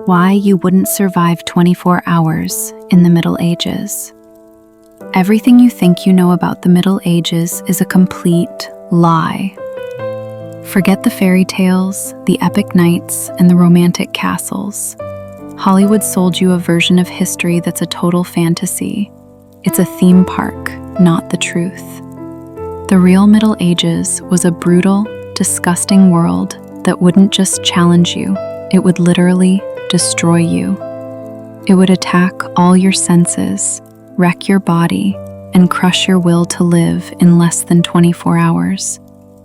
Why you wouldn't survive 24 hours in the Middle Ages. Everything you think you know about the Middle Ages is a complete lie. Forget the fairy tales, the epic knights, and the romantic castles. Hollywood sold you a version of history that's a total fantasy. It's a theme park, not the truth. The real Middle Ages was a brutal, disgusting world that wouldn't just challenge you, it would literally destroy you. It would attack all your senses, wreck your body, and crush your will to live in less than 24 hours.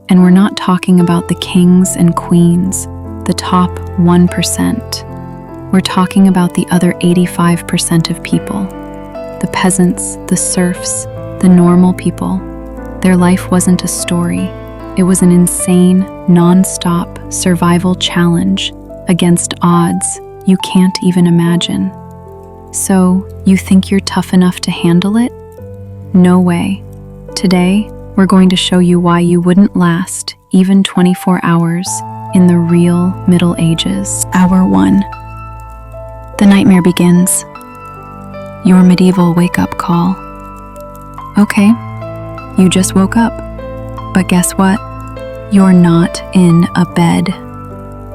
And we're not talking about the kings and queens, the top 1%. We're talking about the other 85% of people. The peasants, the serfs, the normal people. Their life wasn't a story. It was an insane, non-stop survival challenge against odds you can't even imagine. So, you think you're tough enough to handle it? No way. Today, we're going to show you why you wouldn't last even 24 hours in the real Middle Ages. Hour 1. The nightmare begins. Your medieval wake-up call. Okay, you just woke up. But guess what? You're not in a bed.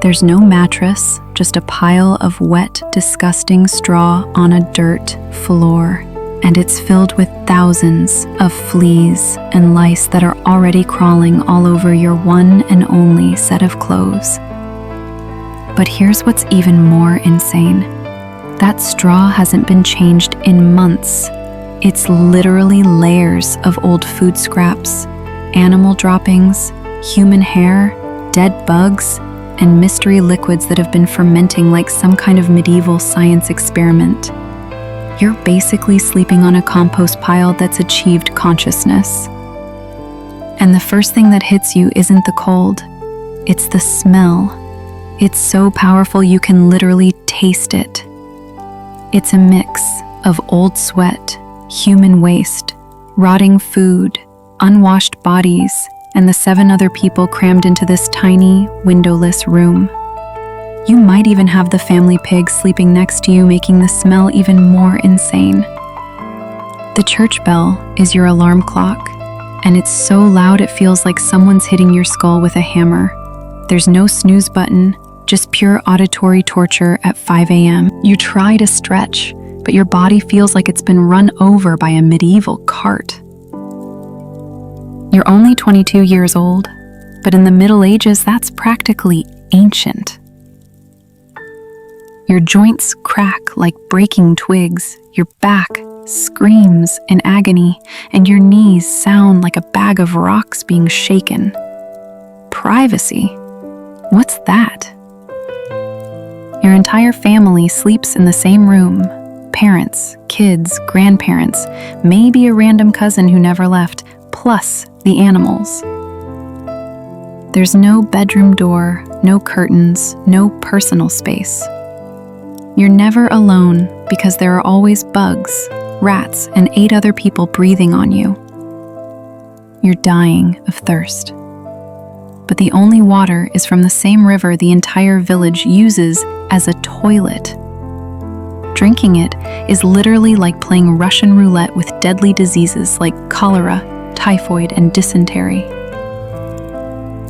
There's no mattress, just a pile of wet, disgusting straw on a dirt floor. And it's filled with thousands of fleas and lice that are already crawling all over your one and only set of clothes. But here's what's even more insane. That straw hasn't been changed in months. It's literally layers of old food scraps, animal droppings, human hair, dead bugs, and mystery liquids that have been fermenting like some kind of medieval science experiment. You're basically sleeping on a compost pile that's achieved consciousness. And the first thing that hits you isn't the cold, it's the smell. It's so powerful you can literally taste it. It's a mix of old sweat, human waste, rotting food, unwashed bodies, and the 7 other people crammed into this tiny, windowless room. You might even have the family pig sleeping next to you, making the smell even more insane. The church bell is your alarm clock, and it's so loud it feels like someone's hitting your skull with a hammer. There's no snooze button, just pure auditory torture at 5 a.m. You try to stretch, but your body feels like it's been run over by a medieval cart. You're only 22 years old, but in the Middle Ages, that's practically ancient. Your joints crack like breaking twigs, your back screams in agony, and your knees sound like a bag of rocks being shaken. Privacy? What's that? Your entire family sleeps in the same room. Parents, kids, grandparents, maybe a random cousin who never left, plus the animals. There's no bedroom door, no curtains, no personal space. You're never alone because there are always bugs, rats, and 8 other people breathing on you. You're dying of thirst. But the only water is from the same river the entire village uses as a toilet. Drinking it is literally like playing Russian roulette with deadly diseases like cholera, typhoid, and dysentery.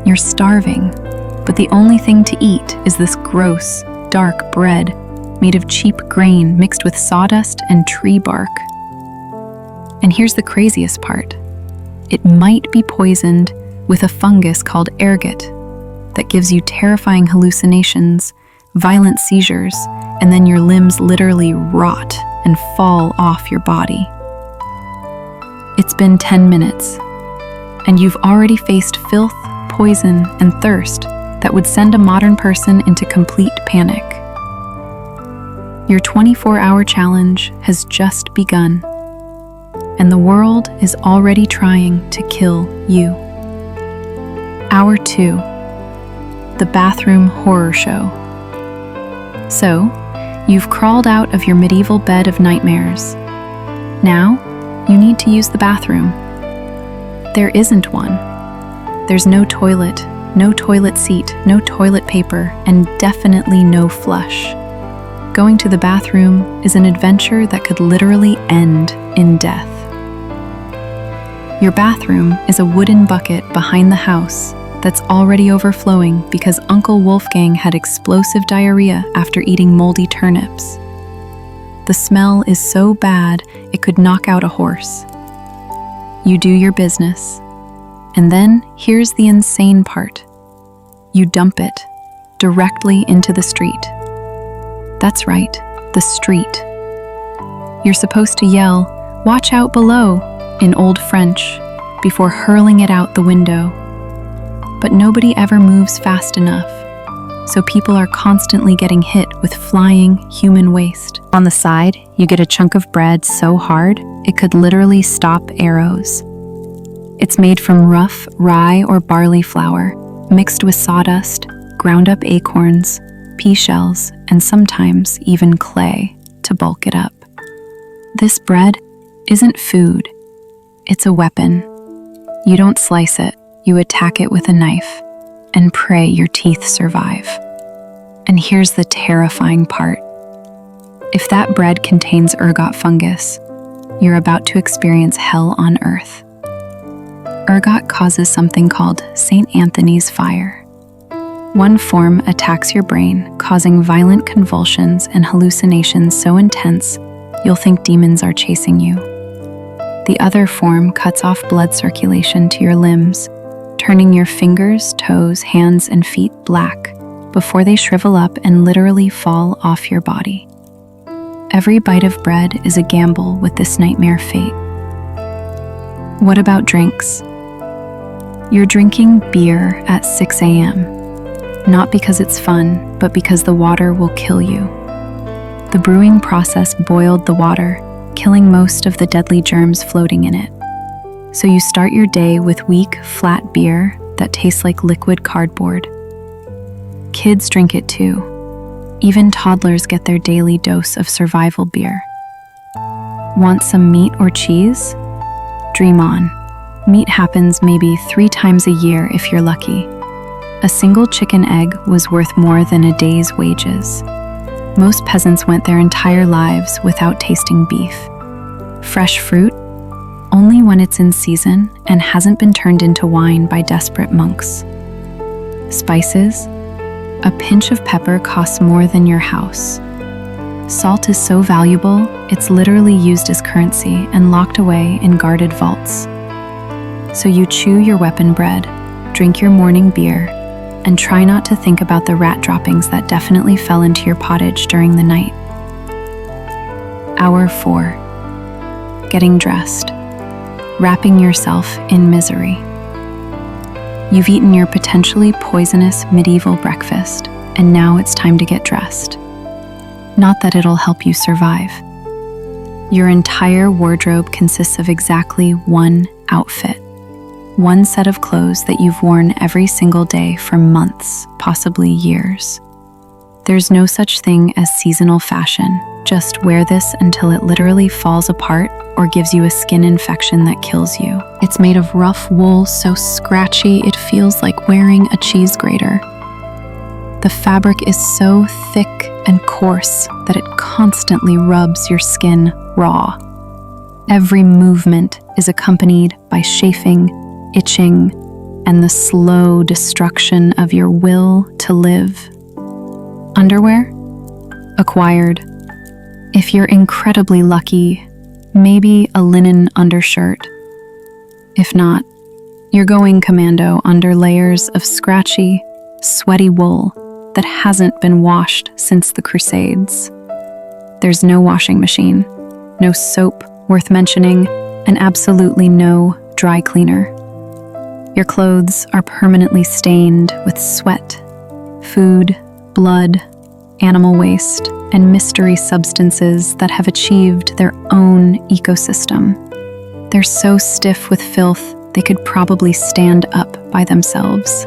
You're starving, but the only thing to eat is this gross, dark bread made of cheap grain mixed with sawdust and tree bark. And here's the craziest part. It might be poisoned with a fungus called ergot that gives you terrifying hallucinations, violent seizures, and then your limbs literally rot and fall off your body. It's been 10 minutes, and you've already faced filth, poison, and thirst that would send a modern person into complete panic. Your 24-hour challenge has just begun, and the world is already trying to kill you. Hour 2. The bathroom horror show. So, you've crawled out of your medieval bed of nightmares. Now, you need to use the bathroom. There isn't one. There's no toilet seat, no toilet paper, and definitely no flush. Going to the bathroom is an adventure that could literally end in death. Your bathroom is a wooden bucket behind the house that's already overflowing because Uncle Wolfgang had explosive diarrhea after eating moldy turnips. The smell is so bad it could knock out a horse. You do your business, and then here's the insane part. You dump it directly into the street. That's right, the street. You're supposed to yell, "Watch out below," in Old French, before hurling it out the window. But nobody ever moves fast enough, so people are constantly getting hit with flying human waste. On the side, you get a chunk of bread so hard, it could literally stop arrows. It's made from rough rye or barley flour, mixed with sawdust, ground up acorns, pea shells, and sometimes even clay to bulk it up. This bread isn't food, it's a weapon. You don't slice it, you attack it with a knife and pray your teeth survive. And here's the terrifying part. If that bread contains ergot fungus, you're about to experience hell on earth. Ergot causes something called St. Anthony's fire. One form attacks your brain, causing violent convulsions and hallucinations so intense you'll think demons are chasing you. The other form cuts off blood circulation to your limbs, turning your fingers, toes, hands, and feet black before they shrivel up and literally fall off your body. Every bite of bread is a gamble with this nightmare fate. What about drinks? You're drinking beer at 6 a.m., not because it's fun, but because the water will kill you. The brewing process boiled the water, killing most of the deadly germs floating in it. So you start your day with weak, flat beer that tastes like liquid cardboard. Kids drink it too. Even toddlers get their daily dose of survival beer. Want some meat or cheese? Dream on. Meat happens maybe 3 times a year if you're lucky. A single chicken egg was worth more than a day's wages. Most peasants went their entire lives without tasting beef. Fresh fruit? Only when it's in season and hasn't been turned into wine by desperate monks. Spices? A pinch of pepper costs more than your house. Salt is so valuable, it's literally used as currency and locked away in guarded vaults. So you chew your weapon bread, drink your morning beer, and try not to think about the rat droppings that definitely fell into your pottage during the night. Hour 4. Getting dressed. Wrapping yourself in misery. You've eaten your potentially poisonous medieval breakfast, and now it's time to get dressed. Not that it'll help you survive. Your entire wardrobe consists of exactly one outfit. One set of clothes that you've worn every single day for months, possibly years. There's no such thing as seasonal fashion. Just wear this until it literally falls apart or gives you a skin infection that kills you. It's made of rough wool so scratchy it feels like wearing a cheese grater. The fabric is so thick and coarse that it constantly rubs your skin raw. Every movement is accompanied by chafing, itching, and the slow destruction of your will to live. Underwear? Acquired. If you're incredibly lucky, maybe a linen undershirt. If not, you're going commando under layers of scratchy, sweaty wool that hasn't been washed since the Crusades. There's no washing machine, no soap worth mentioning, and absolutely no dry cleaner. Your clothes are permanently stained with sweat, food, blood, animal waste, and mystery substances that have achieved their own ecosystem. They're so stiff with filth, they could probably stand up by themselves.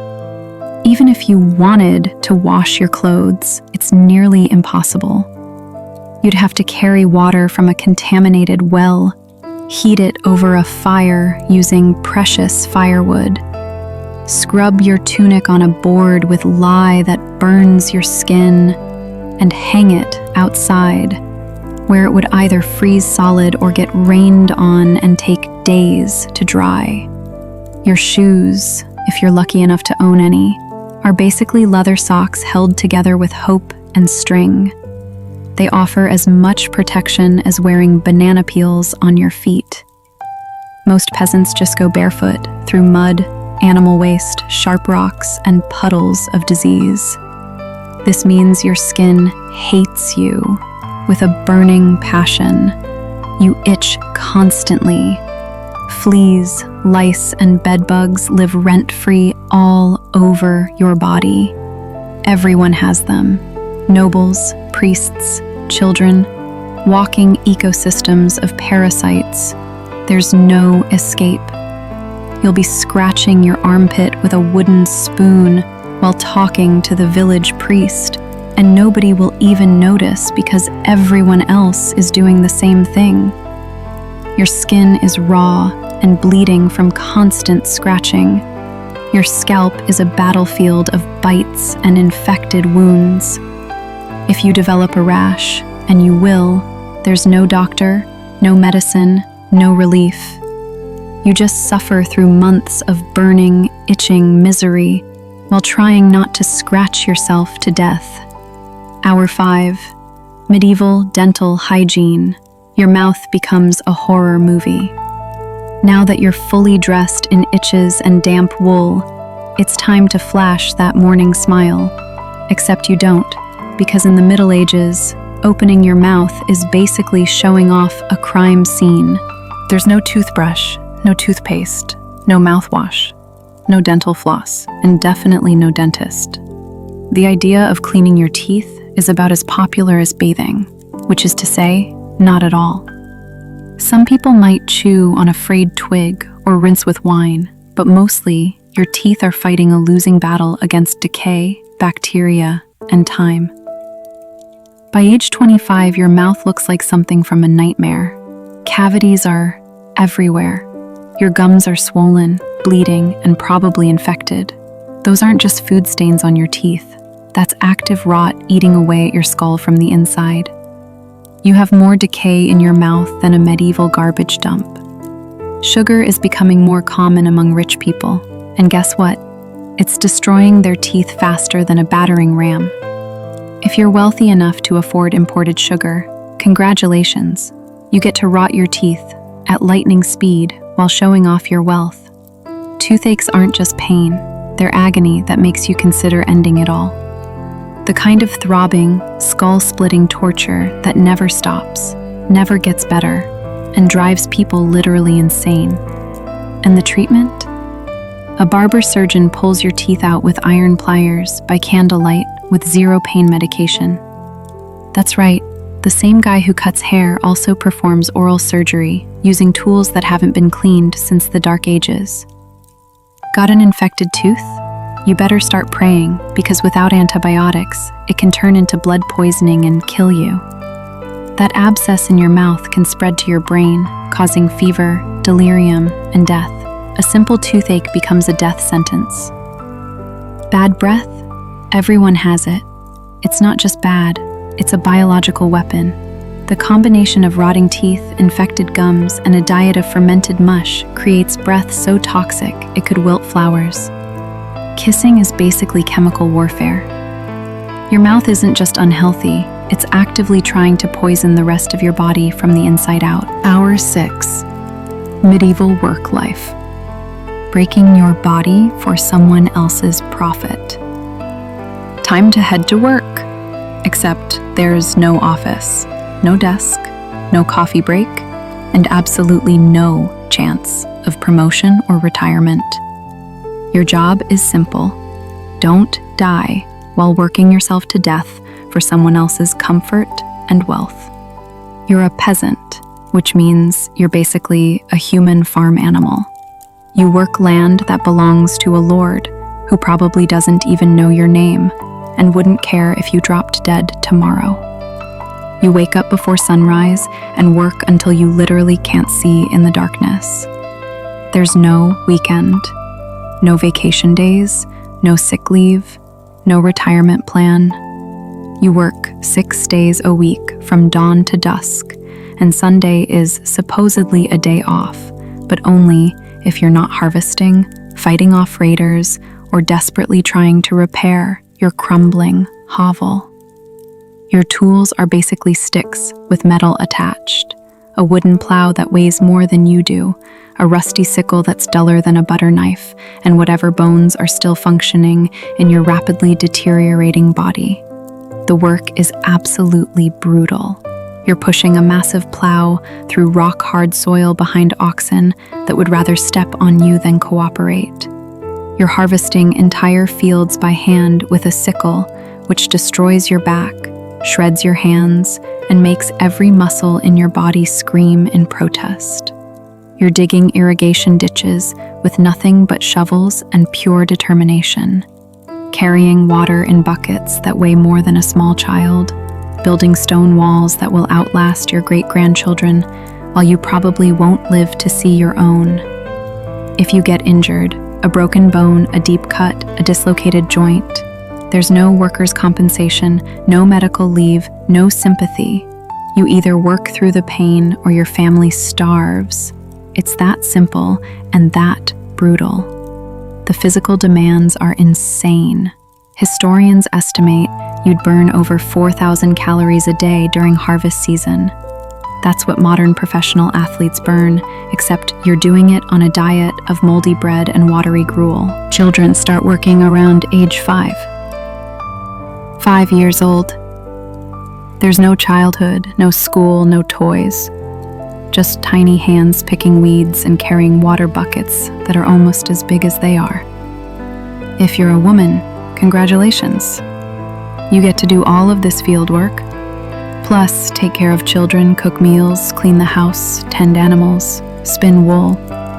Even if you wanted to wash your clothes, it's nearly impossible. You'd have to carry water from a contaminated well, heat it over a fire using precious firewood, scrub your tunic on a board with lye that burns your skin, and hang it outside, where it would either freeze solid or get rained on and take days to dry. Your shoes, if you're lucky enough to own any, are basically leather socks held together with hope and string. They offer as much protection as wearing banana peels on your feet. Most peasants just go barefoot through mud, animal waste, sharp rocks, and puddles of disease. This means your skin hates you with a burning passion. You itch constantly. Fleas, lice, and bedbugs live rent-free all over your body. Everyone has them. Nobles, priests, children, walking ecosystems of parasites. There's no escape. You'll be scratching your armpit with a wooden spoon while talking to the village priest, and nobody will even notice because everyone else is doing the same thing. Your skin is raw and bleeding from constant scratching. Your scalp is a battlefield of bites and infected wounds. If you develop a rash, and you will, there's no doctor, no medicine, no relief. You just suffer through months of burning, itching misery while trying not to scratch yourself to death. Hour 5. Medieval dental hygiene. Your mouth becomes a horror movie. Now that you're fully dressed in itches and damp wool, it's time to flash that morning smile. Except you don't, because in the Middle Ages, opening your mouth is basically showing off a crime scene. There's no toothbrush, no toothpaste, no mouthwash, no dental floss, and definitely no dentist. The idea of cleaning your teeth is about as popular as bathing, which is to say, not at all. Some people might chew on a frayed twig or rinse with wine, but mostly your teeth are fighting a losing battle against decay, bacteria, and time. By age 25, your mouth looks like something from a nightmare. Cavities are everywhere. Your gums are swollen, bleeding, and probably infected. Those aren't just food stains on your teeth. That's active rot eating away at your skull from the inside. You have more decay in your mouth than a medieval garbage dump. Sugar is becoming more common among rich people, and guess what? It's destroying their teeth faster than a battering ram. If you're wealthy enough to afford imported sugar, congratulations. You get to rot your teeth at lightning speed while showing off your wealth. Toothaches aren't just pain, they're agony that makes you consider ending it all. The kind of throbbing, skull-splitting torture that never stops, never gets better, and drives people literally insane. And the treatment? A barber surgeon pulls your teeth out with iron pliers by candlelight with zero pain medication. That's right, the same guy who cuts hair also performs oral surgery using tools that haven't been cleaned since the Dark Ages. Got an infected tooth? You better start praying, because without antibiotics, it can turn into blood poisoning and kill you. That abscess in your mouth can spread to your brain, causing fever, delirium, and death. A simple toothache becomes a death sentence. Bad breath? Everyone has it. It's not just bad, it's a biological weapon. The combination of rotting teeth, infected gums, and a diet of fermented mush creates breath so toxic it could wilt flowers. Kissing is basically chemical warfare. Your mouth isn't just unhealthy, it's actively trying to poison the rest of your body from the inside out. Hour 6. Medieval work life. Breaking your body for someone else's profit. Time to head to work. Except there's no office, no desk, no coffee break, and absolutely no chance of promotion or retirement. Your job is simple. Don't die while working yourself to death for someone else's comfort and wealth. You're a peasant, which means you're basically a human farm animal. You work land that belongs to a lord who probably doesn't even know your name and wouldn't care if you dropped dead tomorrow. You wake up before sunrise and work until you literally can't see in the darkness. There's no weekend, no vacation days, no sick leave, no retirement plan. You work 6 days a week from dawn to dusk, and Sunday is supposedly a day off, but only if you're not harvesting, fighting off raiders, or desperately trying to repair your crumbling hovel. Your tools are basically sticks with metal attached, a wooden plow that weighs more than you do, a rusty sickle that's duller than a butter knife, and whatever bones are still functioning in your rapidly deteriorating body. The work is absolutely brutal. You're pushing a massive plow through rock-hard soil behind oxen that would rather step on you than cooperate. You're harvesting entire fields by hand with a sickle, which destroys your back, shreds your hands, and makes every muscle in your body scream in protest. You're digging irrigation ditches with nothing but shovels and pure determination, carrying water in buckets that weigh more than a small child, building stone walls that will outlast your great-grandchildren, while you probably won't live to see your own. If you get injured, a broken bone, a deep cut, a dislocated joint, there's no workers' compensation, no medical leave, no sympathy. You either work through the pain or your family starves. It's that simple and that brutal. The physical demands are insane. Historians estimate you'd burn over 4,000 calories a day during harvest season. That's what modern professional athletes burn, except you're doing it on a diet of moldy bread and watery gruel. Children start working around age 5. 5 years old. There's no childhood, no school, no toys. Just tiny hands picking weeds and carrying water buckets that are almost as big as they are. If you're a woman, congratulations. You get to do all of this field work, plus take care of children, cook meals, clean the house, tend animals, spin wool,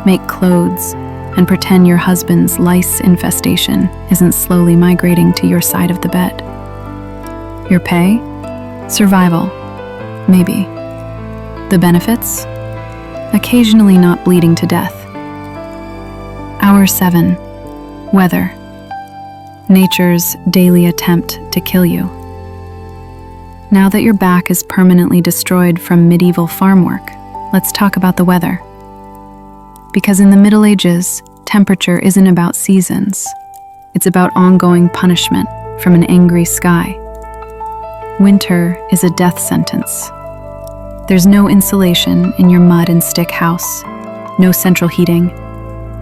make clothes, and pretend your husband's lice infestation isn't slowly migrating to your side of the bed. Your pay? Survival. Maybe. The benefits? Occasionally not bleeding to death. Hour 7. Weather. Nature's daily attempt to kill you. Now that your back is permanently destroyed from medieval farm work, let's talk about the weather. Because in the Middle Ages, temperature isn't about seasons. It's about ongoing punishment from an angry sky. Winter is a death sentence. There's no insulation in your mud and stick house, no central heating,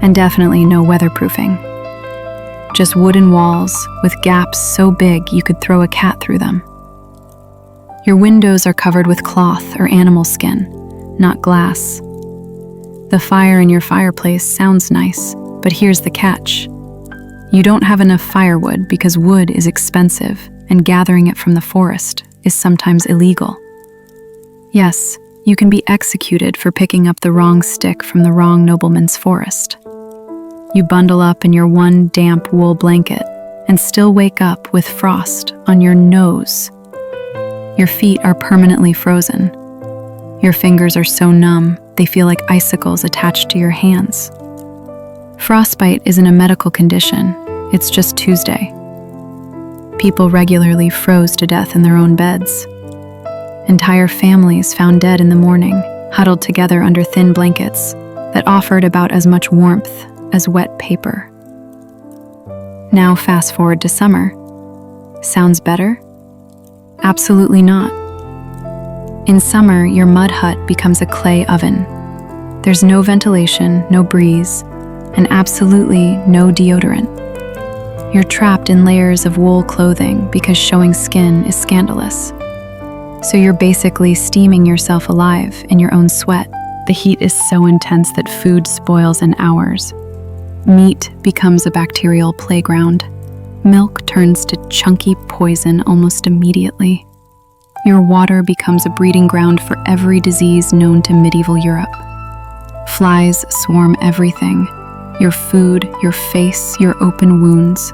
and definitely no weatherproofing. Just wooden walls with gaps so big you could throw a cat through them. Your windows are covered with cloth or animal skin, not glass. The fire in your fireplace sounds nice, but here's the catch. You don't have enough firewood because wood is expensive and gathering it from the forest is sometimes illegal. Yes, you can be executed for picking up the wrong stick from the wrong nobleman's forest. You bundle up in your one damp wool blanket and still wake up with frost on your nose. Your feet are permanently frozen. Your fingers are so numb, they feel like icicles attached to your hands. Frostbite isn't a medical condition, it's just Tuesday. People regularly froze to death in their own beds. Entire families found dead in the morning, huddled together under thin blankets that offered about as much warmth as wet paper. Now fast forward to summer. Sounds better? Absolutely not. In summer, your mud hut becomes a clay oven. There's no ventilation, no breeze, and absolutely no deodorant. You're trapped in layers of wool clothing because showing skin is scandalous. So you're basically steaming yourself alive in your own sweat. The heat is so intense that food spoils in hours. Meat becomes a bacterial playground. Milk turns to chunky poison almost immediately. Your water becomes a breeding ground for every disease known to medieval Europe. Flies swarm everything. Your food, your face, your open wounds.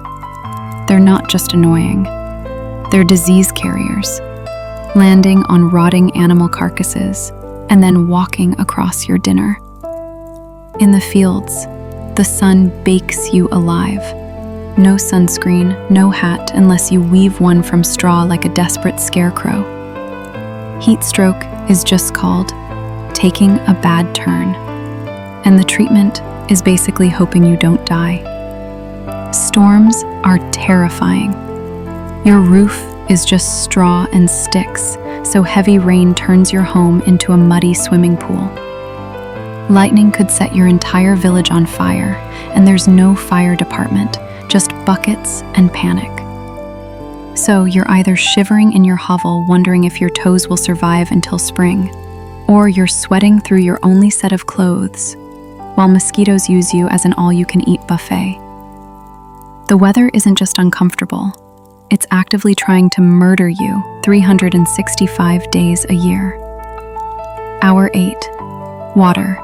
They're not just annoying. They're disease carriers, landing on rotting animal carcasses and then walking across your dinner. In the fields, the sun bakes you alive. no sunscreen, no hat unless you weave one from straw like a desperate scarecrow. Heat stroke is just called taking a bad turn, and the treatment is basically hoping you don't die. Storms are terrifying. Your roof is just straw and sticks, so heavy rain turns your home into a muddy swimming pool. Lightning could set your entire village on fire, and there's no fire department, just buckets and panic. So you're either shivering in your hovel wondering if your toes will survive until spring, or you're sweating through your only set of clothes, while mosquitoes use you as an all-you-can-eat buffet. The weather isn't just uncomfortable, it's actively trying to murder you 365 days a year. Hour 8. Water.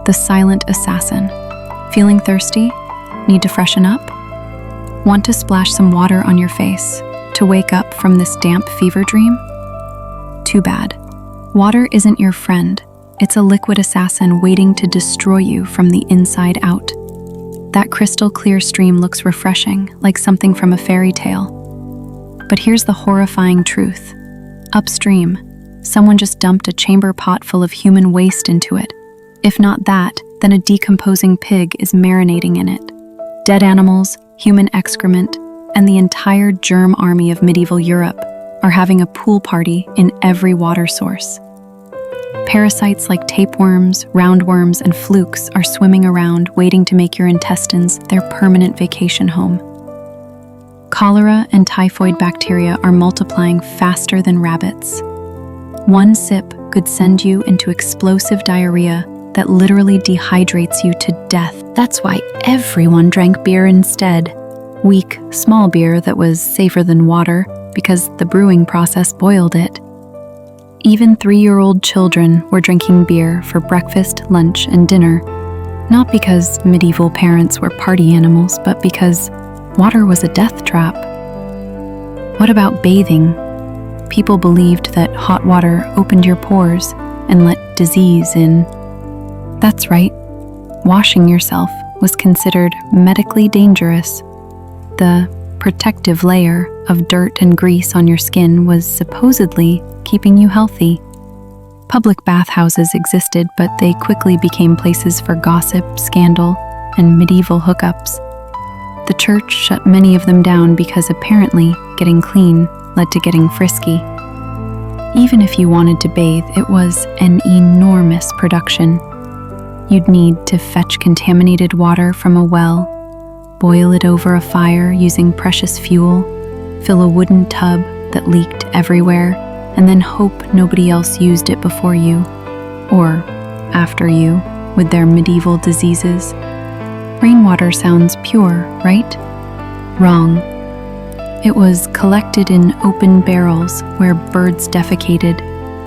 The silent assassin. Feeling thirsty? Need to freshen up? Want to splash some water on your face to wake up from this damp fever dream? Too bad. Water isn't your friend. It's a liquid assassin waiting to destroy you from the inside out. That crystal clear stream looks refreshing, like something from a fairy tale. But here's the horrifying truth. Upstream, someone just dumped a chamber pot full of human waste into it. If not that, then a decomposing pig is marinating in it. Dead animals, human excrement, and the entire germ army of medieval Europe are having a pool party in every water source. Parasites like tapeworms, roundworms, and flukes are swimming around, waiting to make your intestines their permanent vacation home. Cholera and typhoid bacteria are multiplying faster than rabbits. One sip could send you into explosive diarrhea that literally dehydrates you to death. That's why everyone drank beer instead. Weak, small beer that was safer than water because the brewing process boiled it. Even 3-year-old children were drinking beer for breakfast, lunch, and dinner, not because medieval parents were party animals, but because water was a death trap. What about bathing? People believed that hot water opened your pores and let disease in. That's right, washing yourself was considered medically dangerous. The protective layer of dirt and grease on your skin was supposedly keeping you healthy. Public bathhouses existed, but they quickly became places for gossip, scandal, and medieval hookups. The church shut many of them down because apparently getting clean led to getting frisky. Even if you wanted to bathe, it was an enormous production. You'd need to fetch contaminated water from a well, boil it over a fire using precious fuel, fill a wooden tub that leaked everywhere, and then hope nobody else used it before you, or after you, with their medieval diseases. Rainwater sounds pure, right? Wrong. It was collected in open barrels where birds defecated,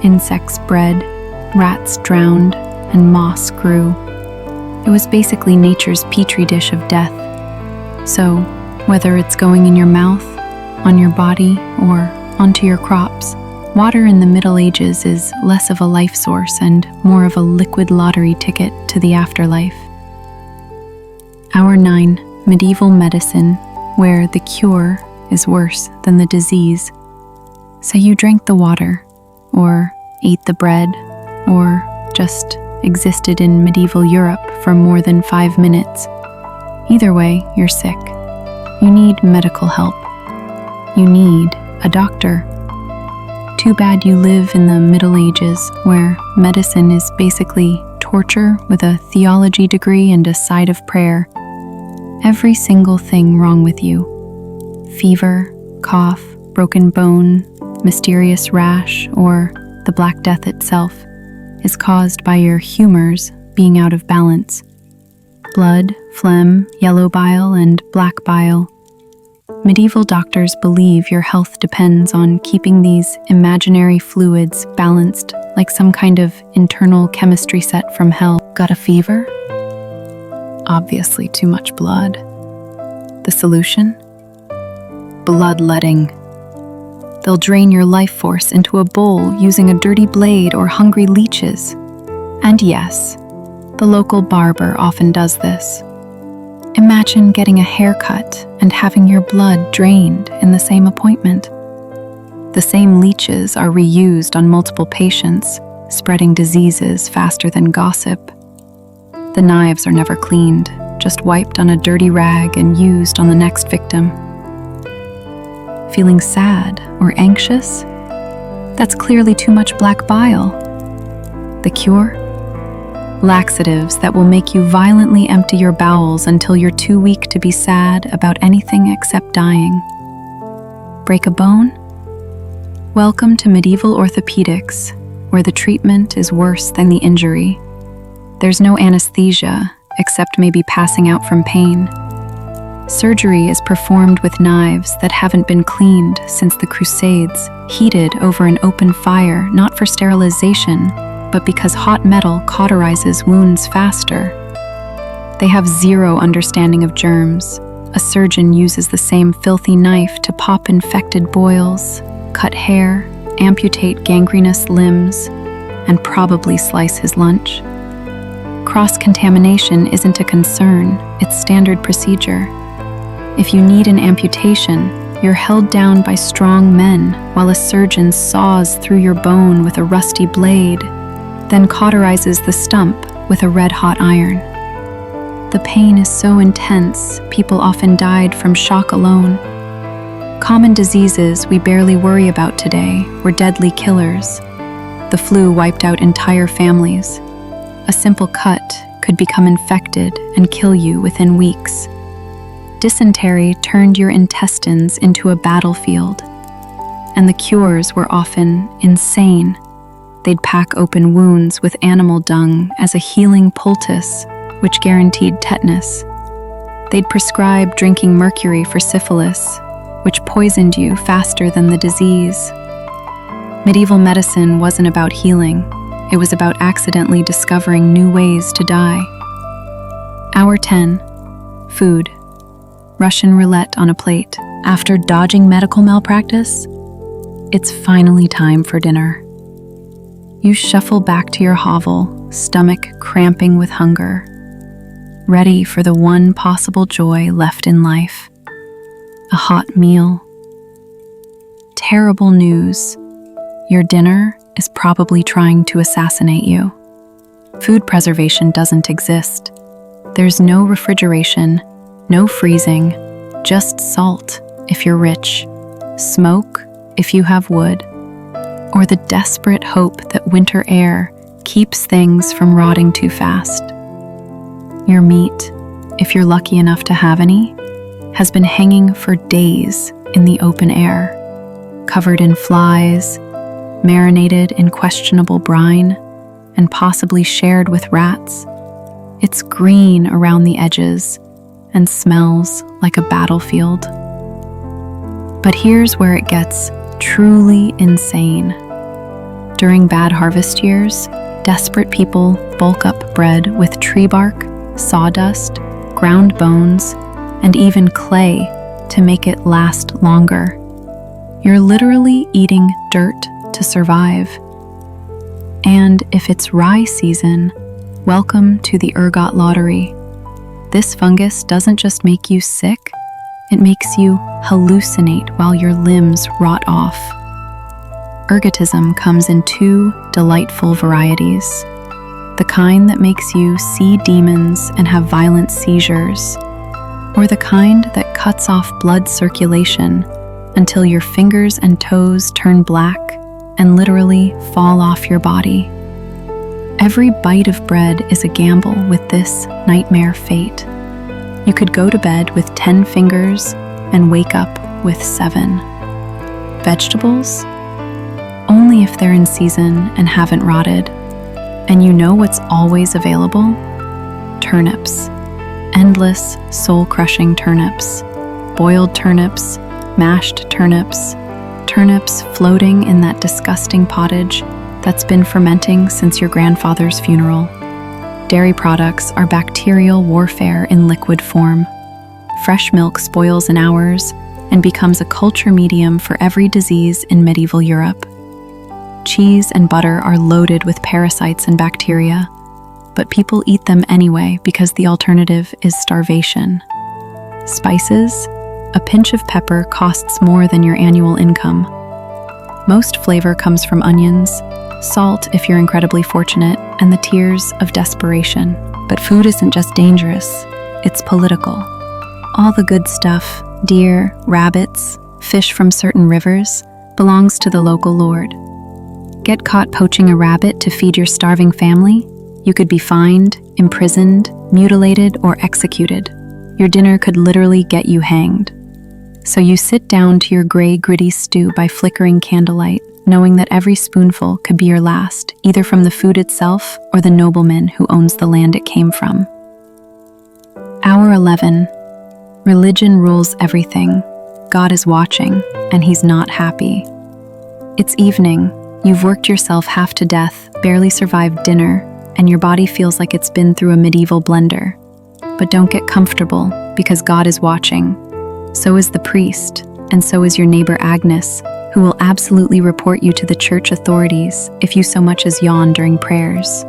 insects bred, rats drowned, and moss grew. It was basically nature's petri dish of death. So, whether it's going in your mouth, on your body, or onto your crops, water in the Middle Ages is less of a life source and more of a liquid lottery ticket to the afterlife. Hour 9, medieval medicine, where the cure is worse than the disease. So you drank the water, or ate the bread, or just existed in medieval Europe for more than 5 minutes. Either way, you're sick. You need medical help. You need a doctor. Too bad you live in the Middle Ages, where medicine is basically torture with a theology degree and a side of prayer. Every single thing wrong with you. Fever, cough, broken bone, mysterious rash, or the Black Death itself is caused by your humors being out of balance. Blood, phlegm, yellow bile, and black bile. Medieval doctors believe your health depends on keeping these imaginary fluids balanced like some kind of internal chemistry set from hell. Got a fever? Obviously too much blood. The solution? Bloodletting. They'll drain your life force into a bowl using a dirty blade or hungry leeches. And yes, the local barber often does this. Imagine getting a haircut and having your blood drained in the same appointment. The same leeches are reused on multiple patients, spreading diseases faster than gossip. The knives are never cleaned, just wiped on a dirty rag and used on the next victim. Feeling sad or anxious? That's clearly too much black bile. The cure? Laxatives that will make you violently empty your bowels until you're too weak to be sad about anything except dying. Break a bone? Welcome to medieval orthopedics, where the treatment is worse than the injury. There's no anesthesia, except maybe passing out from pain. Surgery is performed with knives that haven't been cleaned since the Crusades, heated over an open fire, not for sterilization, but because hot metal cauterizes wounds faster. They have zero understanding of germs. A surgeon uses the same filthy knife to pop infected boils, cut hair, amputate gangrenous limbs, and probably slice his lunch. Cross-contamination isn't a concern, it's standard procedure. If you need an amputation, you're held down by strong men while a surgeon saws through your bone with a rusty blade, then cauterizes the stump with a red-hot iron. The pain is so intense, people often died from shock alone. Common diseases we barely worry about today were deadly killers. The flu wiped out entire families. A simple cut could become infected and kill you within weeks. Dysentery turned your intestines into a battlefield, and the cures were often insane. They'd pack open wounds with animal dung as a healing poultice, which guaranteed tetanus. They'd prescribe drinking mercury for syphilis, which poisoned you faster than the disease. Medieval medicine wasn't about healing, it was about accidentally discovering new ways to die. Hour 10. Food. Russian roulette on a plate. After dodging medical malpractice, it's finally time for dinner. You shuffle back to your hovel, stomach cramping with hunger, ready for the one possible joy left in life: a hot meal. Terrible news. Your dinner is probably trying to assassinate you. Food preservation doesn't exist. There's no refrigeration, no freezing, just salt if you're rich, smoke if you have wood, or the desperate hope that winter air keeps things from rotting too fast. Your meat, if you're lucky enough to have any, has been hanging for days in the open air, covered in flies, marinated in questionable brine, and possibly shared with rats. It's green around the edges and smells like a battlefield. But here's where it gets truly insane. During bad harvest years, desperate people bulk up bread with tree bark, sawdust, ground bones, and even clay to make it last longer. You're literally eating dirt to survive. And if it's rye season, welcome to the ergot lottery. This fungus doesn't just make you sick, it makes you hallucinate while your limbs rot off. Ergotism comes in two delightful varieties: the kind that makes you see demons and have violent seizures, or the kind that cuts off blood circulation until your fingers and toes turn black and literally fall off your body. Every bite of bread is a gamble with this nightmare fate. You could go to bed with 10 fingers and wake up with 7. Vegetables? Only if they're in season and haven't rotted. And you know what's always available? Turnips. Endless, soul-crushing turnips. Boiled turnips, mashed turnips, turnips floating in that disgusting pottage that's been fermenting since your grandfather's funeral. Dairy products are bacterial warfare in liquid form. Fresh milk spoils in hours and becomes a culture medium for every disease in medieval Europe. Cheese and butter are loaded with parasites and bacteria, but people eat them anyway because the alternative is starvation. Spices? A pinch of pepper costs more than your annual income. Most flavor comes from onions, salt if you're incredibly fortunate, and the tears of desperation. But food isn't just dangerous, it's political. All the good stuff, deer, rabbits, fish from certain rivers, belongs to the local lord. Get caught poaching a rabbit to feed your starving family? You could be fined, imprisoned, mutilated, or executed. Your dinner could literally get you hanged. So you sit down to your gray, gritty stew by flickering candlelight, knowing that every spoonful could be your last, either from the food itself or the nobleman who owns the land it came from. Hour 11. Religion rules everything. God is watching, and he's not happy. It's evening. You've worked yourself half to death, barely survived dinner, and your body feels like it's been through a medieval blender. But don't get comfortable, because God is watching. So is the priest, and so is your neighbor Agnes, who will absolutely report you to the church authorities if you so much as yawn during prayers.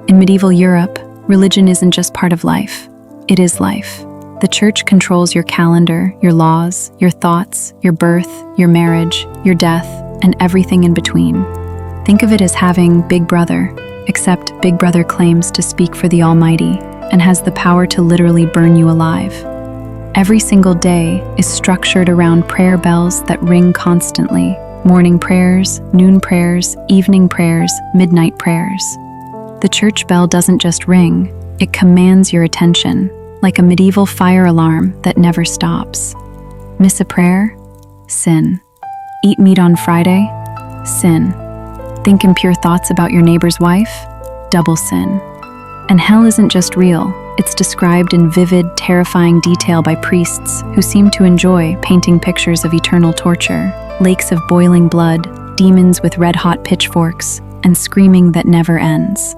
In medieval Europe, religion isn't just part of life, it is life. The church controls your calendar, your laws, your thoughts, your birth, your marriage, your death, and everything in between. Think of it as having Big Brother, except Big Brother claims to speak for the Almighty and has the power to literally burn you alive. Every single day is structured around prayer bells that ring constantly. Morning prayers, noon prayers, evening prayers, midnight prayers. The church bell doesn't just ring, it commands your attention, like a medieval fire alarm that never stops. Miss a prayer? Sin. Eat meat on Friday? Sin. Think impure thoughts about your neighbor's wife? Double sin. And hell isn't just real. It's described in vivid, terrifying detail by priests who seem to enjoy painting pictures of eternal torture, lakes of boiling blood, demons with red-hot pitchforks, and screaming that never ends.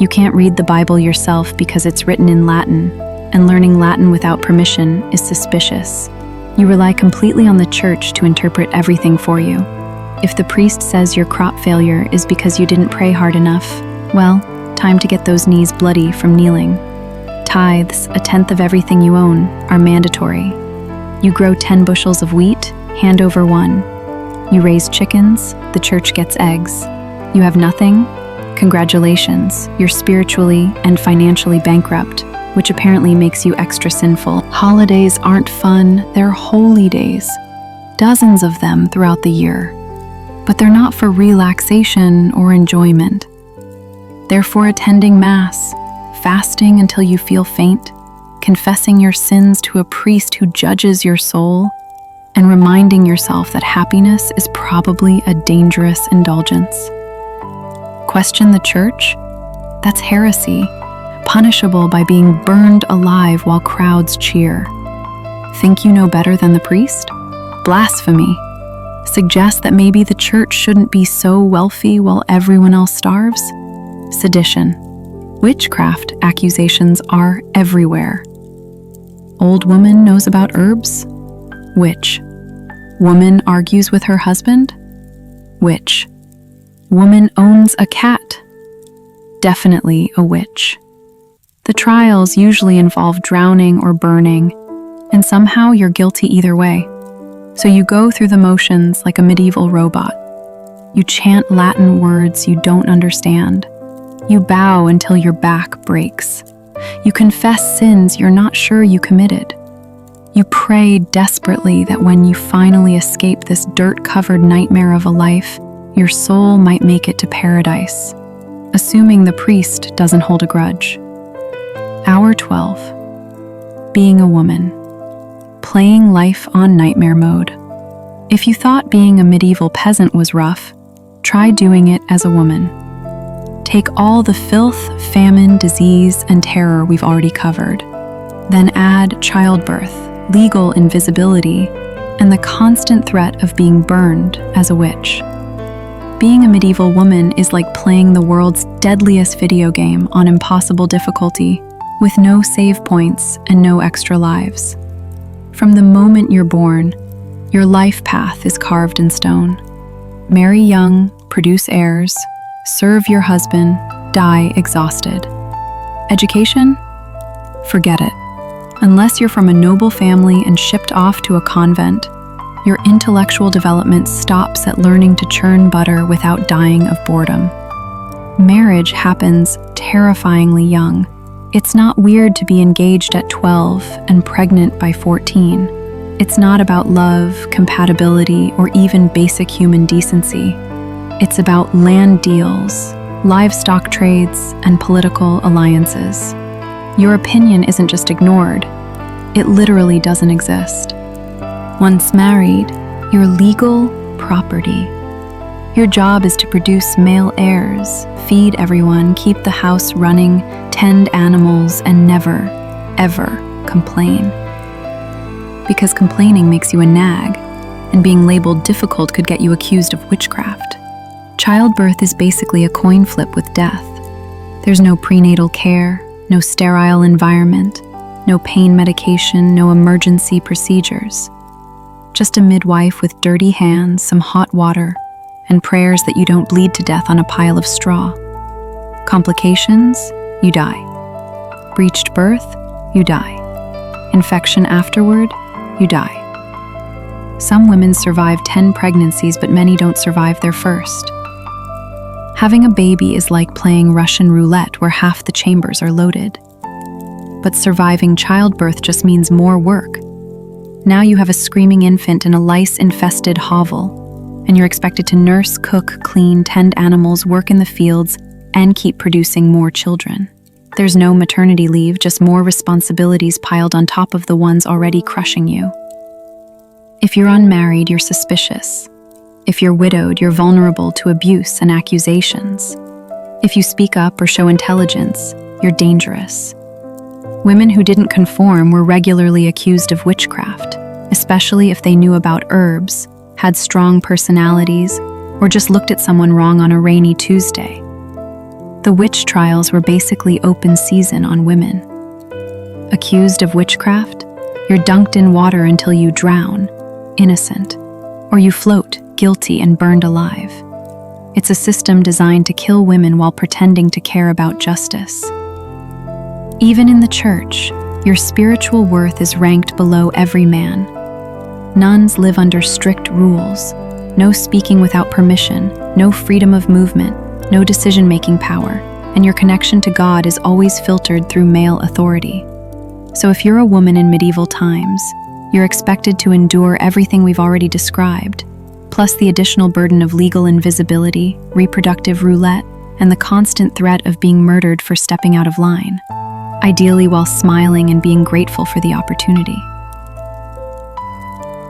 You can't read the Bible yourself because it's written in Latin, and learning Latin without permission is suspicious. You rely completely on the church to interpret everything for you. If the priest says your crop failure is because you didn't pray hard enough, well, time to get those knees bloody from kneeling. Tithes, 1/10 of everything you own, are mandatory. You grow 10 bushels of wheat, hand over 1. You raise chickens, the church gets eggs. You have nothing? Congratulations, you're spiritually and financially bankrupt, which apparently makes you extra sinful. Holidays aren't fun, they're holy days. Dozens of them throughout the year. But they're not for relaxation or enjoyment. They're for attending Mass, fasting until you feel faint, confessing your sins to a priest who judges your soul, and reminding yourself that happiness is probably a dangerous indulgence. Question the church? That's heresy, punishable by being burned alive while crowds cheer. Think you know better than the priest? Blasphemy. Suggest that maybe the church shouldn't be so wealthy while everyone else starves? Sedition. Witchcraft accusations are everywhere. Old woman knows about herbs? Witch. Woman argues with her husband? Witch. Woman owns a cat? Definitely a witch. The trials usually involve drowning or burning, and somehow you're guilty either way. So you go through the motions like a medieval robot. You chant Latin words you don't understand. You bow until your back breaks. You confess sins you're not sure you committed. You pray desperately that when you finally escape this dirt-covered nightmare of a life, your soul might make it to paradise, assuming the priest doesn't hold a grudge. Hour 12. Being a woman. Playing life on nightmare mode. If you thought being a medieval peasant was rough, try doing it as a woman. Take all the filth, famine, disease, and terror we've already covered. Then add childbirth, legal invisibility, and the constant threat of being burned as a witch. Being a medieval woman is like playing the world's deadliest video game on impossible difficulty, with no save points and no extra lives. From the moment you're born, your life path is carved in stone. Marry young, produce heirs, serve your husband, die exhausted. Education? Forget it. Unless you're from a noble family and shipped off to a convent, your intellectual development stops at learning to churn butter without dying of boredom. Marriage happens terrifyingly young. It's not weird to be engaged at 12 and pregnant by 14. It's not about love, compatibility, or even basic human decency. It's about land deals, livestock trades, and political alliances. Your opinion isn't just ignored, it literally doesn't exist. Once married, you're legal property. Your job is to produce male heirs, feed everyone, keep the house running, tend animals, and never, ever complain. Because complaining makes you a nag, and being labeled difficult could get you accused of witchcraft. Childbirth is basically a coin flip with death. There's no prenatal care, no sterile environment, no pain medication, no emergency procedures. Just a midwife with dirty hands, some hot water, and prayers that you don't bleed to death on a pile of straw. Complications? You die. Breached birth? You die. Infection afterward? You die. Some women survive 10 pregnancies, but many don't survive their first. Having a baby is like playing Russian roulette where half the chambers are loaded. But surviving childbirth just means more work. Now you have a screaming infant in a lice-infested hovel, and you're expected to nurse, cook, clean, tend animals, work in the fields, and keep producing more children. There's no maternity leave, just more responsibilities piled on top of the ones already crushing you. If you're unmarried, you're suspicious. If you're widowed, you're vulnerable to abuse and accusations. If you speak up or show intelligence, you're dangerous. Women who didn't conform were regularly accused of witchcraft, especially if they knew about herbs, had strong personalities, or just looked at someone wrong on a rainy Tuesday. The witch trials were basically open season on women. Accused of witchcraft, you're dunked in water until you drown, innocent, or you float, guilty and burned alive. It's a system designed to kill women while pretending to care about justice. Even in the church, your spiritual worth is ranked below every man. Nuns live under strict rules: no speaking without permission, no freedom of movement, no decision-making power, and your connection to God is always filtered through male authority. So if you're a woman in medieval times, you're expected to endure everything we've already described, plus the additional burden of legal invisibility, reproductive roulette, and the constant threat of being murdered for stepping out of line, ideally while smiling and being grateful for the opportunity.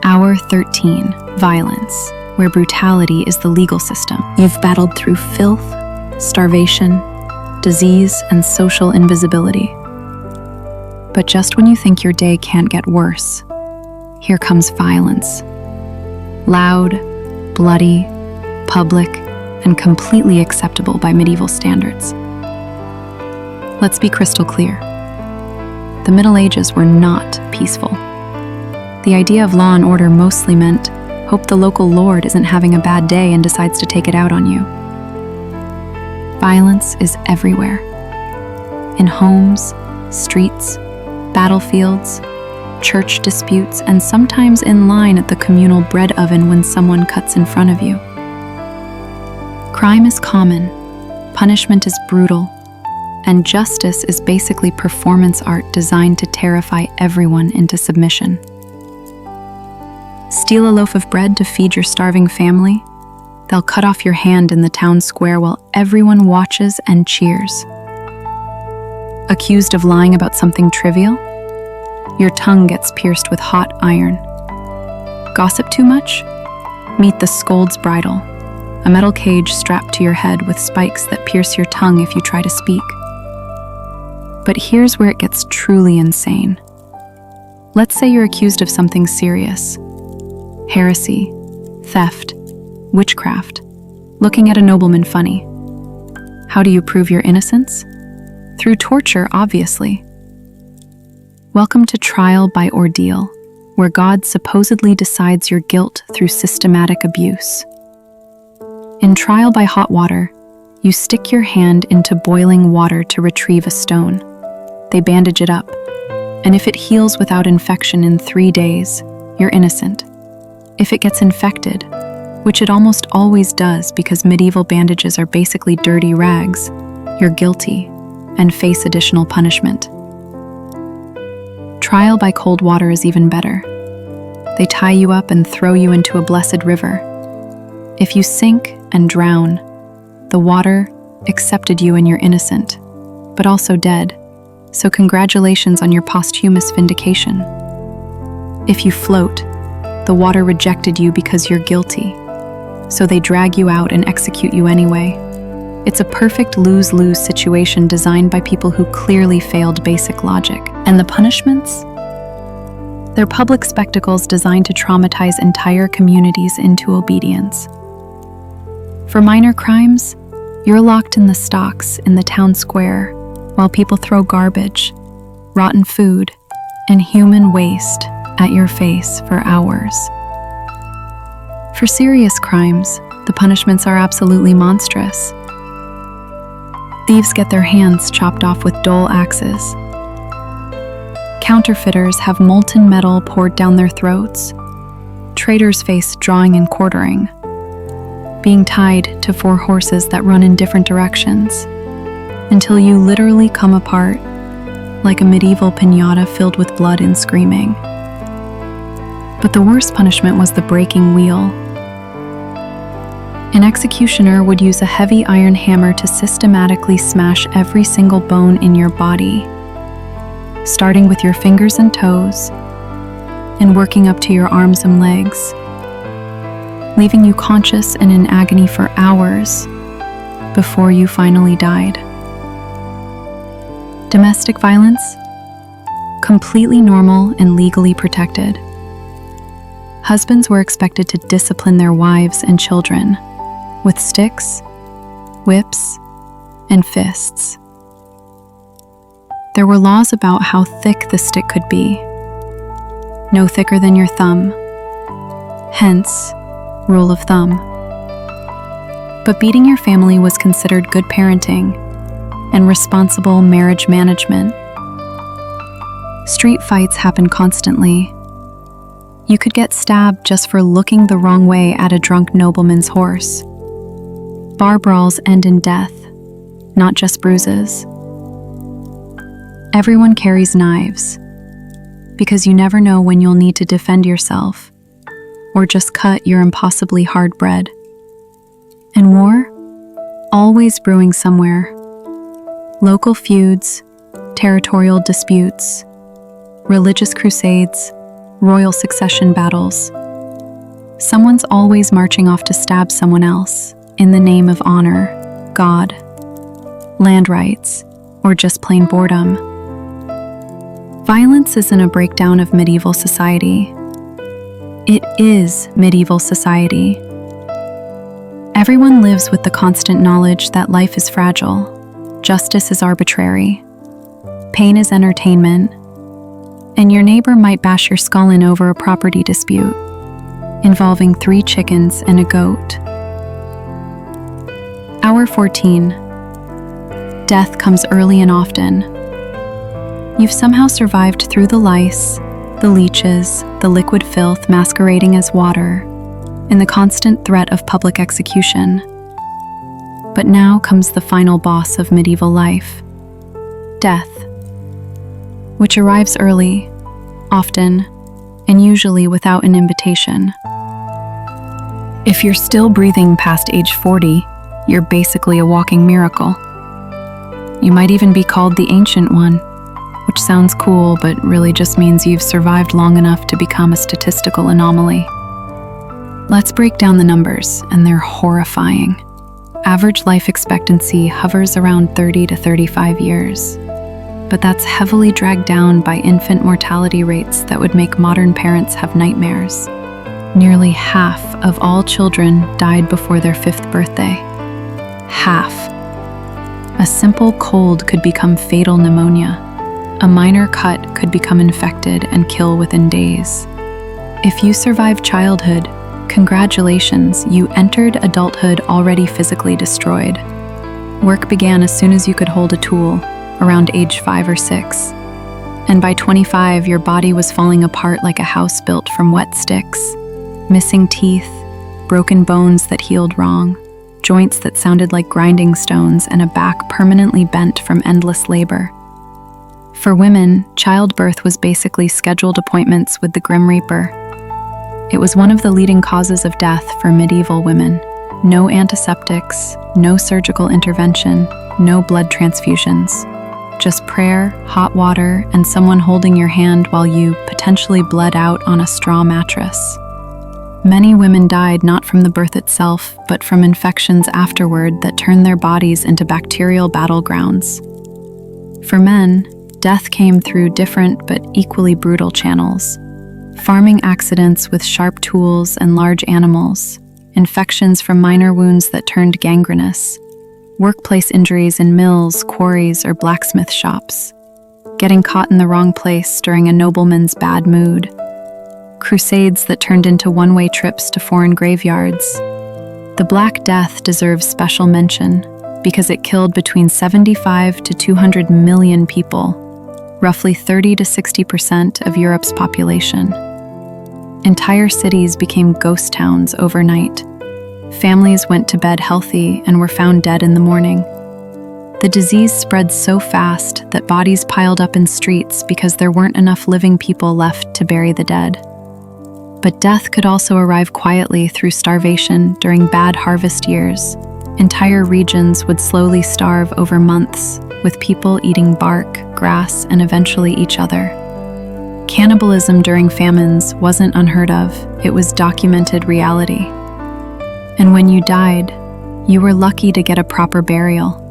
Hour 13, violence, where brutality is the legal system. You've battled through filth, starvation, disease, and social invisibility. But just when you think your day can't get worse, here comes violence. Loud, bloody, public, and completely acceptable by medieval standards. Let's be crystal clear. The Middle Ages were not peaceful. The idea of law and order mostly meant, hope the local lord isn't having a bad day and decides to take it out on you. Violence is everywhere. In homes, streets, battlefields, church disputes, and sometimes in line at the communal bread oven when someone cuts in front of you. Crime is common, punishment is brutal, and justice is basically performance art designed to terrify everyone into submission. Steal a loaf of bread to feed your starving family? They'll cut off your hand in the town square while everyone watches and cheers. Accused of lying about something trivial? Your tongue gets pierced with hot iron. Gossip too much? Meet the scold's bridle, a metal cage strapped to your head with spikes that pierce your tongue if you try to speak. But here's where it gets truly insane. Let's say you're accused of something serious: heresy, theft, witchcraft, looking at a nobleman funny. How do you prove your innocence? Through torture, obviously. Welcome to trial by ordeal, where God supposedly decides your guilt through systematic abuse. In trial by hot water, you stick your hand into boiling water to retrieve a stone. They bandage it up. And if it heals without infection in 3 days, you're innocent. If it gets infected, which it almost always does because medieval bandages are basically dirty rags, you're guilty and face additional punishment. Trial by cold water is even better. They tie you up and throw you into a blessed river. If you sink and drown, the water accepted you and you're innocent, but also dead, so congratulations on your posthumous vindication. If you float, the water rejected you because you're guilty, so they drag you out and execute you anyway. It's a perfect lose-lose situation designed by people who clearly failed basic logic. And the punishments? They're public spectacles designed to traumatize entire communities into obedience. For minor crimes, you're locked in the stocks in the town square while people throw garbage, rotten food, and human waste at your face for hours. For serious crimes, the punishments are absolutely monstrous. Thieves get their hands chopped off with dull axes. Counterfeiters have molten metal poured down their throats. Traitors face drawing and quartering, being tied to 4 horses that run in different directions, until you literally come apart like a medieval piñata filled with blood and screaming. But the worst punishment was the breaking wheel. An executioner would use a heavy iron hammer to systematically smash every single bone in your body, starting with your fingers and toes and working up to your arms and legs, leaving you conscious and in agony for hours before you finally died. Domestic violence? Completely normal and legally protected. Husbands were expected to discipline their wives and children with sticks, whips, and fists. There were laws about how thick the stick could be. No thicker than your thumb. Hence, rule of thumb. But beating your family was considered good parenting and responsible marriage management. Street fights happened constantly. You could get stabbed just for looking the wrong way at a drunk nobleman's horse. Bar brawls end in death, not just bruises. Everyone carries knives, because you never know when you'll need to defend yourself or just cut your impossibly hard bread. And war? Always brewing somewhere. Local feuds, territorial disputes, religious crusades, royal succession battles. Someone's always marching off to stab someone else in the name of honor, God, land rights, or just plain boredom. Violence isn't a breakdown of medieval society. It is medieval society. Everyone lives with the constant knowledge that life is fragile, justice is arbitrary, pain is entertainment, and your neighbor might bash your skull in over a property dispute involving 3 chickens and a goat. Hour 14. Death comes early and often. You've somehow survived through the lice, the leeches, the liquid filth masquerading as water, and the constant threat of public execution. But now comes the final boss of medieval life, death, which arrives early, often, and usually without an invitation. If you're still breathing past age 40, you're basically a walking miracle. You might even be called the Ancient One, which sounds cool but really just means you've survived long enough to become a statistical anomaly. Let's break down the numbers, and they're horrifying. Average life expectancy hovers around 30 to 35 years, but that's heavily dragged down by infant mortality rates that would make modern parents have nightmares. Nearly half of all children died before their 5th birthday. Half. A simple cold could become fatal pneumonia. A minor cut could become infected and kill within days. If you survived childhood, congratulations, you entered adulthood already physically destroyed. Work began as soon as you could hold a tool, around age 5 or 6. And by 25, your body was falling apart like a house built from wet sticks. Missing teeth, broken bones that healed wrong, joints that sounded like grinding stones, and a back permanently bent from endless labor. For women, childbirth was basically scheduled appointments with the Grim Reaper. It was one of the leading causes of death for medieval women. No antiseptics, no surgical intervention, no blood transfusions. Just prayer, hot water, and someone holding your hand while you potentially bled out on a straw mattress. Many women died not from the birth itself, but from infections afterward that turned their bodies into bacterial battlegrounds. For men, death came through different but equally brutal channels. Farming accidents with sharp tools and large animals, infections from minor wounds that turned gangrenous, workplace injuries in mills, quarries, or blacksmith shops, getting caught in the wrong place during a nobleman's bad mood, crusades that turned into one-way trips to foreign graveyards. The Black Death deserves special mention because it killed between 75 to 200 million people, roughly 30 to 60% of Europe's population. Entire cities became ghost towns overnight. Families went to bed healthy and were found dead in the morning. The disease spread so fast that bodies piled up in streets because there weren't enough living people left to bury the dead. But death could also arrive quietly through starvation during bad harvest years. Entire regions would slowly starve over months, with people eating bark, grass, and eventually each other. Cannibalism during famines wasn't unheard of, it was documented reality. And when you died, you were lucky to get a proper burial.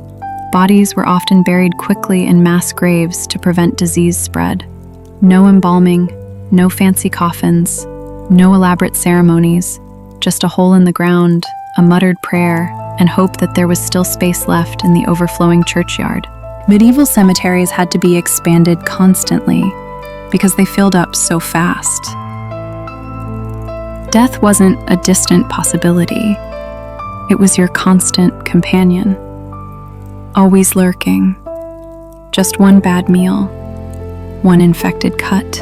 Bodies were often buried quickly in mass graves to prevent disease spread. No embalming, no fancy coffins, no elaborate ceremonies, just a hole in the ground, a muttered prayer, and hope that there was still space left in the overflowing churchyard. Medieval cemeteries had to be expanded constantly because they filled up so fast. Death wasn't a distant possibility. It was your constant companion, always lurking. Just one bad meal, one infected cut,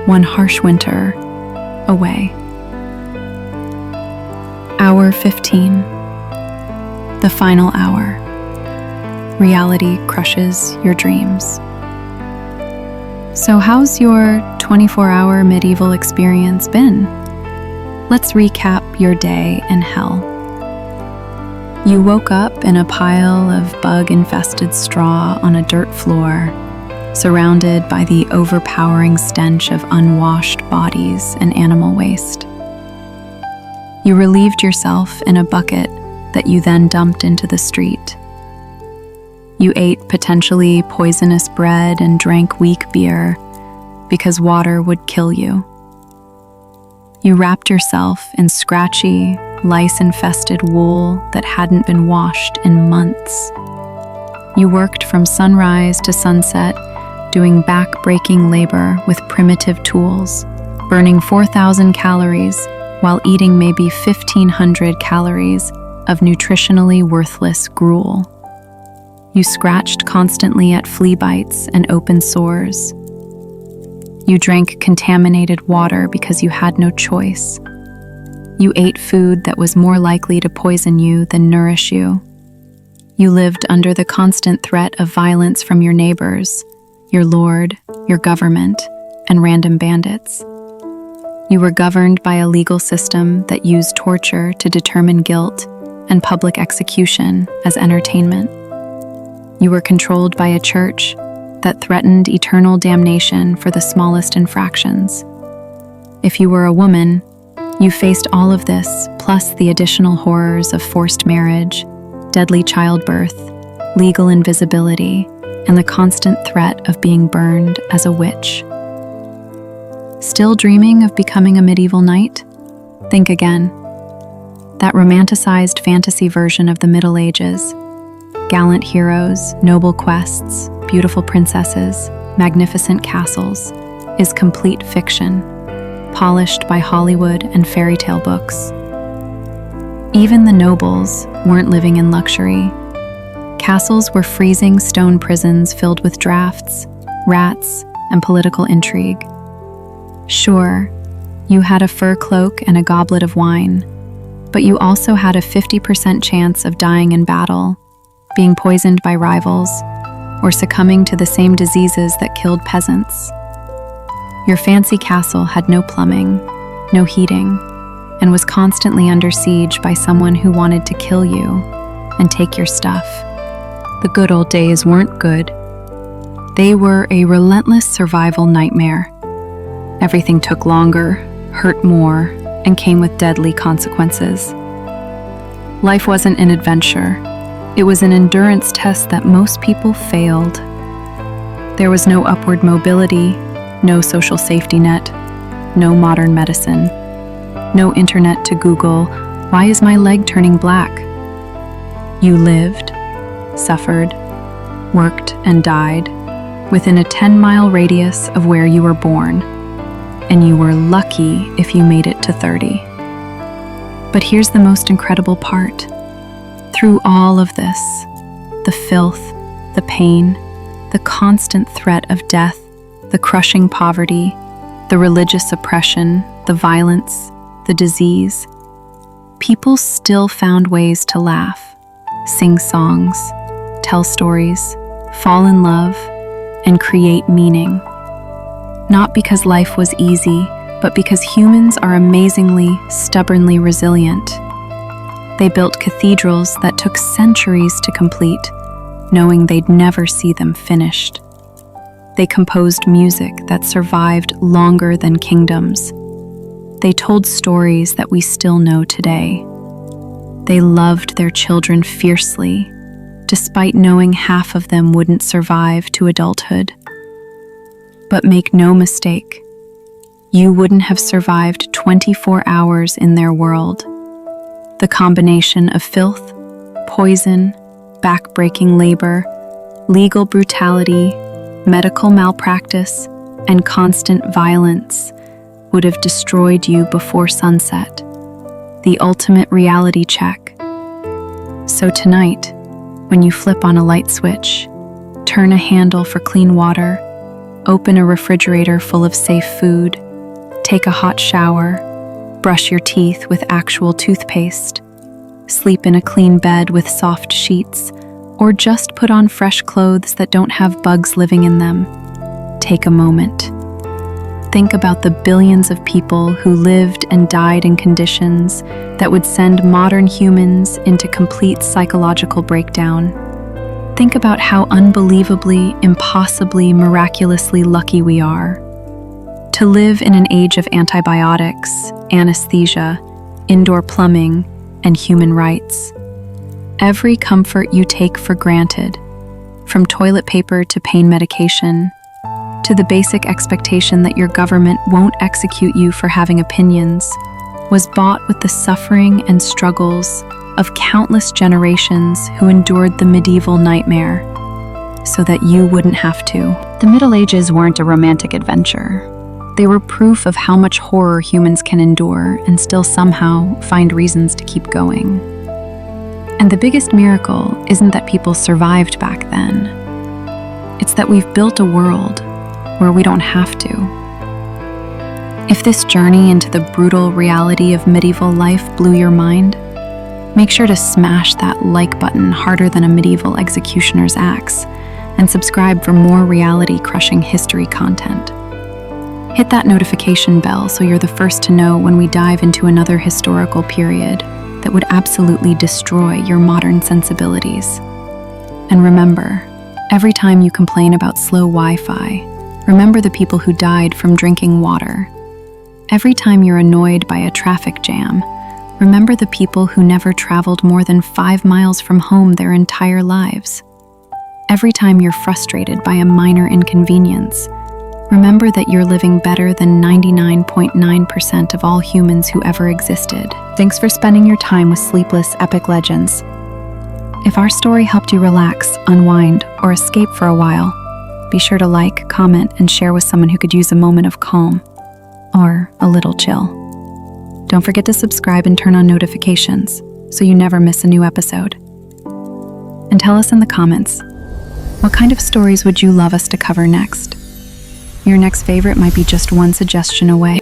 one harsh winter away. Hour 15. The final hour. Reality crushes your dreams. So how's your 24-hour medieval experience been? Let's recap your day in hell. You woke up in a pile of bug-infested straw on a dirt floor, surrounded by the overpowering stench of unwashed bodies and animal waste. You relieved yourself in a bucket that you then dumped into the street. You ate potentially poisonous bread and drank weak beer because water would kill you. You wrapped yourself in scratchy, lice-infested wool that hadn't been washed in months. You worked from sunrise to sunset, doing back-breaking labor with primitive tools, burning 4,000 calories while eating maybe 1,500 calories of nutritionally worthless gruel. You scratched constantly at flea bites and open sores. You drank contaminated water because you had no choice. You ate food that was more likely to poison you than nourish you. You lived under the constant threat of violence from your neighbors, your lord, your government, and random bandits. You were governed by a legal system that used torture to determine guilt and public execution as entertainment. You were controlled by a church that threatened eternal damnation for the smallest infractions. If you were a woman, you faced all of this, plus the additional horrors of forced marriage, deadly childbirth, legal invisibility, and the constant threat of being burned as a witch. Still dreaming of becoming a medieval knight? Think again. That romanticized fantasy version of the Middle Ages. Gallant heroes, noble quests, beautiful princesses, magnificent castles, is complete fiction, polished by Hollywood and fairy tale books. Even the nobles weren't living in luxury. Castles were freezing stone prisons filled with drafts, rats, and political intrigue. Sure, you had a fur cloak and a goblet of wine, but you also had a 50% chance of dying in battle, being poisoned by rivals, or succumbing to the same diseases that killed peasants. Your fancy castle had no plumbing, no heating, and was constantly under siege by someone who wanted to kill you and take your stuff. The good old days weren't good. They were a relentless survival nightmare. Everything took longer, hurt more, and came with deadly consequences. Life wasn't an adventure. It was an endurance test that most people failed. There was no upward mobility, no social safety net, no modern medicine, no internet to Google, "Why is my leg turning black?" You lived, suffered, worked, and died within a 10-mile radius of where you were born, and you were lucky if you made it to 30. But here's the most incredible part. Through all of this, the filth, the pain, the constant threat of death, the crushing poverty, the religious oppression, the violence, the disease, people still found ways to laugh, sing songs, tell stories, fall in love, and create meaning. Not because life was easy, but because humans are amazingly, stubbornly resilient. They built cathedrals that took centuries to complete, knowing they'd never see them finished. They composed music that survived longer than kingdoms. They told stories that we still know today. They loved their children fiercely, despite knowing half of them wouldn't survive to adulthood. But make no mistake, you wouldn't have survived 24 hours in their world. The combination of filth, poison, back-breaking labor, legal brutality, medical malpractice, and constant violence would have destroyed you before sunset. The ultimate reality check. So tonight, when you flip on a light switch, turn a handle for clean water, open a refrigerator full of safe food, take a hot shower, brush your teeth with actual toothpaste, sleep in a clean bed with soft sheets, or just put on fresh clothes that don't have bugs living in them, take a moment. Think about the billions of people who lived and died in conditions that would send modern humans into complete psychological breakdown. Think about how unbelievably, impossibly, miraculously lucky we are. To live in an age of antibiotics, anesthesia, indoor plumbing, and human rights. Every comfort you take for granted, from toilet paper to pain medication, to the basic expectation that your government won't execute you for having opinions, was bought with the suffering and struggles of countless generations who endured the medieval nightmare, so that you wouldn't have to. The Middle Ages weren't a romantic adventure. They were proof of how much horror humans can endure and still somehow find reasons to keep going. And the biggest miracle isn't that people survived back then. It's that we've built a world where we don't have to. If this journey into the brutal reality of medieval life blew your mind, make sure to smash that like button harder than a medieval executioner's axe and subscribe for more reality-crushing history content. Hit that notification bell so you're the first to know when we dive into another historical period that would absolutely destroy your modern sensibilities. And remember, every time you complain about slow Wi-Fi, remember the people who died from drinking water. Every time you're annoyed by a traffic jam, remember the people who never traveled more than 5 miles from home their entire lives. Every time you're frustrated by a minor inconvenience, remember that you're living better than 99.9% of all humans who ever existed. Thanks for spending your time with Sleepless Epic Legends. If our story helped you relax, unwind, or escape for a while, be sure to like, comment, and share with someone who could use a moment of calm, or a little chill. Don't forget to subscribe and turn on notifications so you never miss a new episode. And tell us in the comments, what kind of stories would you love us to cover next? Your next favorite might be just one suggestion away.